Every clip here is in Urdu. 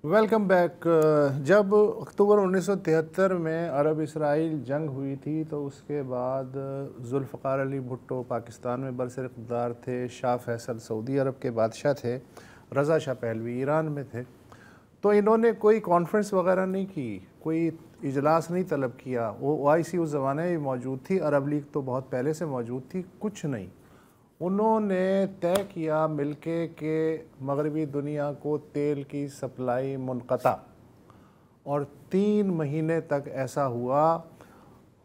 Welcome back. جب اکتوبر 1973 میں عرب اسرائیل جنگ ہوئی تھی تو اس کے بعد ذوالفقار علی بھٹو پاکستان میں برسر اقتدار تھے، شاہ فیصل سعودی عرب کے بادشاہ تھے، رضا شاہ پہلوی ایران میں تھے۔ تو انہوں نے کوئی کانفرنس وغیرہ نہیں کی، کوئی اجلاس نہیں طلب کیا۔ OIC اس زمانے میں موجود تھی، عرب لیگ تو بہت پہلے سے موجود تھی، کچھ نہیں۔ انہوں نے طے کیا مل کے کہ مغربی دنیا کو تیل کی سپلائی منقطع، اور 3 مہینے تک ایسا ہوا،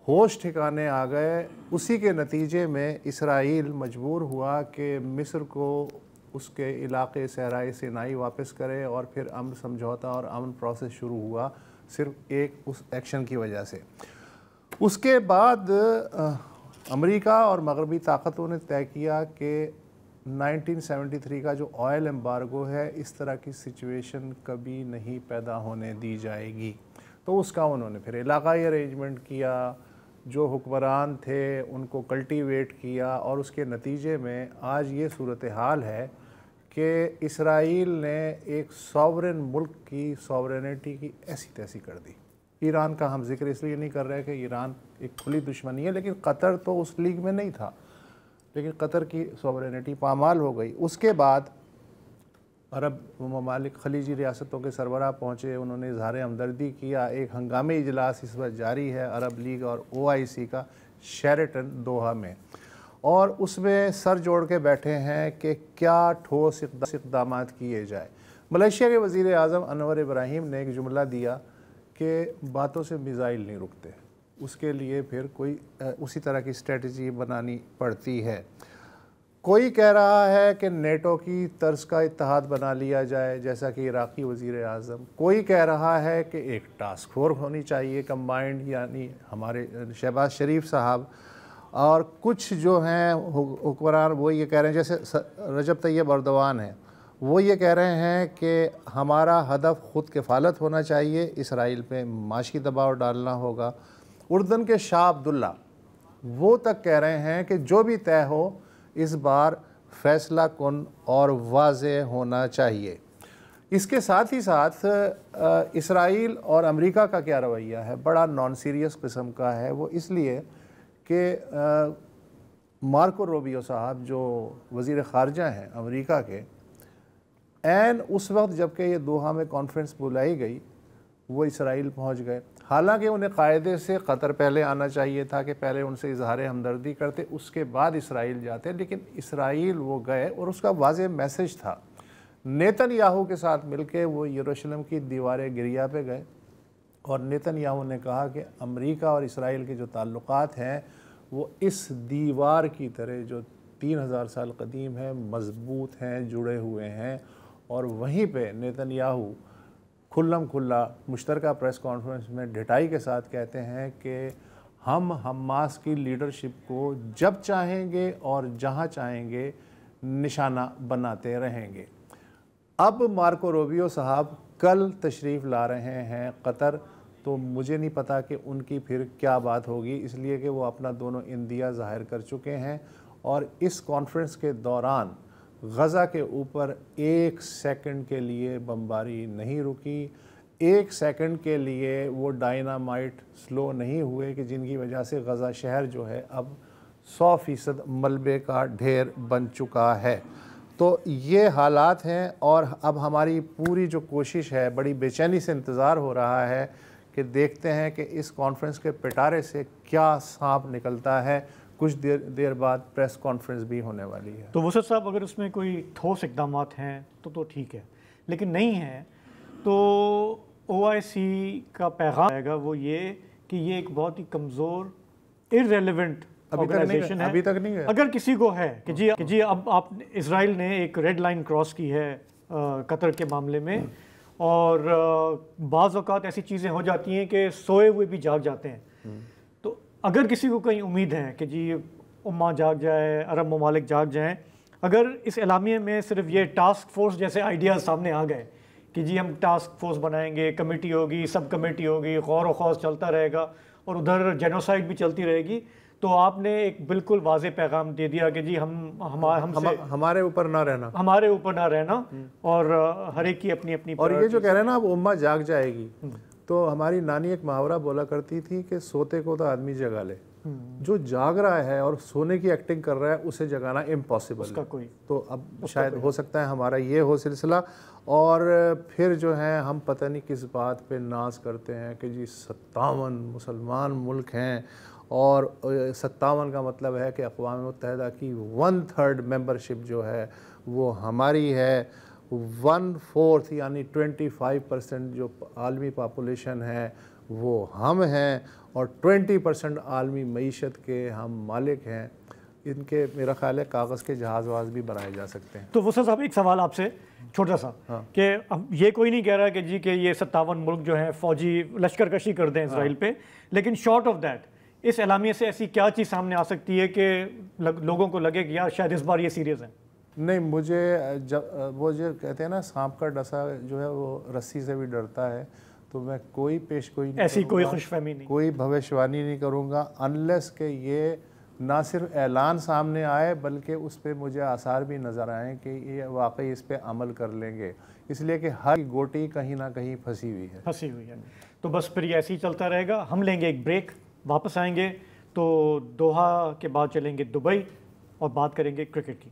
ہوش ٹھکانے آ گئے۔ اسی کے نتیجے میں اسرائیل مجبور ہوا کہ مصر کو اس کے علاقے صحرائے سینائی واپس کرے، اور پھر امن سمجھوتا اور امن پروسیس شروع ہوا صرف ایک اس ایکشن کی وجہ سے۔ اس کے بعد امریکہ اور مغربی طاقتوں نے طے کیا کہ 1973 کا جو آئل ایمبارگو ہے، اس طرح کی سچویشن کبھی نہیں پیدا ہونے دی جائے گی۔ تو اس کا انہوں نے پھر علاقائی ارینجمنٹ کیا، جو حکمران تھے ان کو کلٹیویٹ کیا، اور اس کے نتیجے میں آج یہ صورتحال ہے کہ اسرائیل نے ایک ساورن ملک کی ساورنٹی کی ایسی تیسی کر دی۔ ایران کا ہم ذکر اس لیے نہیں کر رہے کہ ایران ایک کھلی دشمنی ہے، لیکن قطر تو اس لیگ میں نہیں تھا، لیکن قطر کی ساورنٹی پامال ہو گئی۔ اس کے بعد عرب ممالک خلیجی ریاستوں کے سربراہ پہنچے، انہوں نے اظہار ہمدردی کیا۔ ایک ہنگامی اجلاس اس وقت جاری ہے عرب لیگ اور OIC کا شیرٹن دوحہ میں، اور اس میں سر جوڑ کے بیٹھے ہیں کہ کیا ٹھوس اقدامات کیے جائے۔ ملیشیا کے وزیر اعظم انور ابراہیم نے ایک جملہ دیا کہ باتوں سے میزائل نہیں رکتے، اس کے لیے پھر کوئی اسی طرح کی اسٹریٹجی بنانی پڑتی ہے۔ کوئی کہہ رہا ہے کہ نیٹو کی طرز کا اتحاد بنا لیا جائے، جیسا کہ عراقی وزیر اعظم۔ کوئی کہہ رہا ہے کہ ایک ٹاسک فورس ہونی چاہیے کمبائنڈ، یعنی ہمارے شہباز شریف صاحب، اور کچھ جو ہیں حکمران وہ یہ کہہ رہے ہیں، جیسے رجب طیب ایردوان ہیں، وہ یہ کہہ رہے ہیں کہ ہمارا ہدف خود کفالت ہونا چاہیے، اسرائیل پہ معاشی دباؤ ڈالنا ہوگا۔ اردن کے شاہ عبداللہ وہ تک کہہ رہے ہیں کہ جو بھی طے ہو اس بار فیصلہ کن اور واضح ہونا چاہیے۔ اس کے ساتھ ہی ساتھ اسرائیل اور امریکہ کا کیا رویہ ہے، بڑا نان سیریس قسم کا ہے۔ وہ اس لیے کہ مارکو روبیو صاحب جو وزیر خارجہ ہیں امریکہ کے، عین اس وقت جب کہ یہ دوحہ میں کانفرنس بلائی گئی وہ اسرائیل پہنچ گئے۔ حالانکہ انہیں قاعدے سے قطر پہلے آنا چاہیے تھا کہ پہلے ان سے اظہار ہمدردی کرتے، اس کے بعد اسرائیل جاتے، لیکن اسرائیل وہ گئے، اور اس کا واضح میسج تھا۔ نیتن یاہو کے ساتھ مل کے وہ یروشلم کی دیوار گریا پہ گئے، اور نیتن یاہو نے کہا کہ امریکہ اور اسرائیل کے جو تعلقات ہیں وہ اس دیوار کی طرح جو 3000 سال قدیم ہے، مضبوط ہیں، جڑے ہوئے ہیں۔ اور وہیں پہ نیتن یاہو کھلم کھلا مشترکہ پریس کانفرنس میں ڈٹائی کے ساتھ کہتے ہیں کہ ہم حماس کی لیڈرشپ کو جب چاہیں گے اور جہاں چاہیں گے نشانہ بناتے رہیں گے۔ اب مارکو روبیو صاحب کل تشریف لا رہے ہیں قطر، تو مجھے نہیں پتا کہ ان کی پھر کیا بات ہوگی، اس لیے کہ وہ اپنا دونوں اندیہ ظاہر کر چکے ہیں، اور اس کانفرنس کے دوران غزہ کے اوپر 1 سیکنڈ کے لیے بمباری نہیں رکی، 1 سیکنڈ کے لیے وہ ڈائنامائٹ سلو نہیں ہوئے کہ جن کی وجہ سے غزہ شہر جو ہے اب 100% ملبے کا ڈھیر بن چکا ہے۔ تو یہ حالات ہیں، اور اب ہماری پوری جو کوشش ہے، بڑی بے چینی سے انتظار ہو رہا ہے کہ دیکھتے ہیں کہ اس کانفرنس کے پٹارے سے کیا سانپ نکلتا ہے۔ کچھ دیر بعد پریس کانفرنس بھی ہونے والی ہے۔ تو وسعت صاحب، اگر اس میں کوئی ٹھوس اقدامات ہیں تو ٹھیک ہے، لیکن نہیں ہیں تو OIC کا پیغام آئے گا وہ یہ کہ یہ ایک بہت ہی کمزور irrelevant آرگنائزیشن ہے۔ ابھی تک نہیں ہے۔ اگر کسی کو ہے کہ جی اب آپ اسرائیل نے ایک ریڈ لائن کراس کی ہے قطر کے معاملے میں، اور بعض اوقات ایسی چیزیں ہو جاتی ہیں کہ سوئے ہوئے بھی جاگ جاتے ہیں، تو اگر کسی کو کہیں امید ہے کہ جی امہ جاگ جائے، عرب ممالک جاگ جائیں، اگر اس اعلامیے میں صرف یہ ٹاسک فورس جیسے آئیڈیاز سامنے آ گئے کہ جی ہم ٹاسک فورس بنائیں گے، کمیٹی ہوگی، سب کمیٹی ہوگی، غور و خوض چلتا رہے گا، اور ادھر جینوسائیڈ بھی چلتی رہے گی، تو آپ نے ایک بالکل واضح پیغام دے دیا کہ جی ہمارے اوپر نہ رہنا، ہمارے اوپر نہ رہنا، اور ہر ایک کی اپنی اپنی. اور یہ جو کہہ رہے ہیں نا اب امہ جاگ جائے گی، تو ہماری نانی ایک محاورہ بولا کرتی تھی کہ سوتے کو تو آدمی جگا لے، جو جاگ رہا ہے اور سونے کی ایکٹنگ کر رہا ہے اسے جگانا امپاسبل ہے. تو اب شاید ہو سکتا ہے ہمارا یہ ہو سلسلہ. اور پھر جو ہے ہم پتہ نہیں کس بات پہ ناز کرتے ہیں کہ جی 57 مسلمان ملک ہیں، اور 57 کا مطلب ہے کہ اقوام متحدہ کی 1/3 ممبرشپ جو ہے وہ ہماری ہے، 1/4 یعنی 25% جو عالمی پاپولیشن ہے وہ ہم ہیں، اور 20% عالمی معیشت کے ہم مالک ہیں. ان کے میرا خیال ہے کاغذ کے جہاز واز بھی بنائے جا سکتے ہیں. تو وسعت صاحب ایک سوال آپ سے چھوٹا سا، کہ یہ کوئی نہیں کہہ رہا کہ جی کہ یہ 57 ملک جو ہیں فوجی لشکر کشی کر دیں اسرائیل پہ، لیکن شارٹ آف دیٹ اس اعلامیے سے ایسی کیا چیز سامنے آ سکتی ہے کہ لوگوں کو لگے کہ یار شاید اس بار یہ سیریس ہے؟ نہیں، مجھے وہ جو کہتے ہیں نا سانپ کا ڈسا جو ہے وہ رسی سے بھی ڈرتا ہے، تو میں کوئی پیشگوئی نہیں، ایسی کوئی خوش فہمی نہیں، کوئی بھوشوانی نہیں کروں گا انلیس کہ یہ نہ صرف اعلان سامنے آئے بلکہ اس پہ مجھے آثار بھی نظر آئیں کہ یہ واقعی اس پہ عمل کر لیں گے، اس لیے کہ ہر گوٹی کہیں نہ کہیں پھنسی ہوئی ہے. تو بس پھر یہ ایسے ہی چلتا رہے گا. ہم لیں گے ایک بریک، واپس آئیں گے تو دوحہ کے بعد چلیں گے دبئی اور بات کریں گے کرکٹ کی.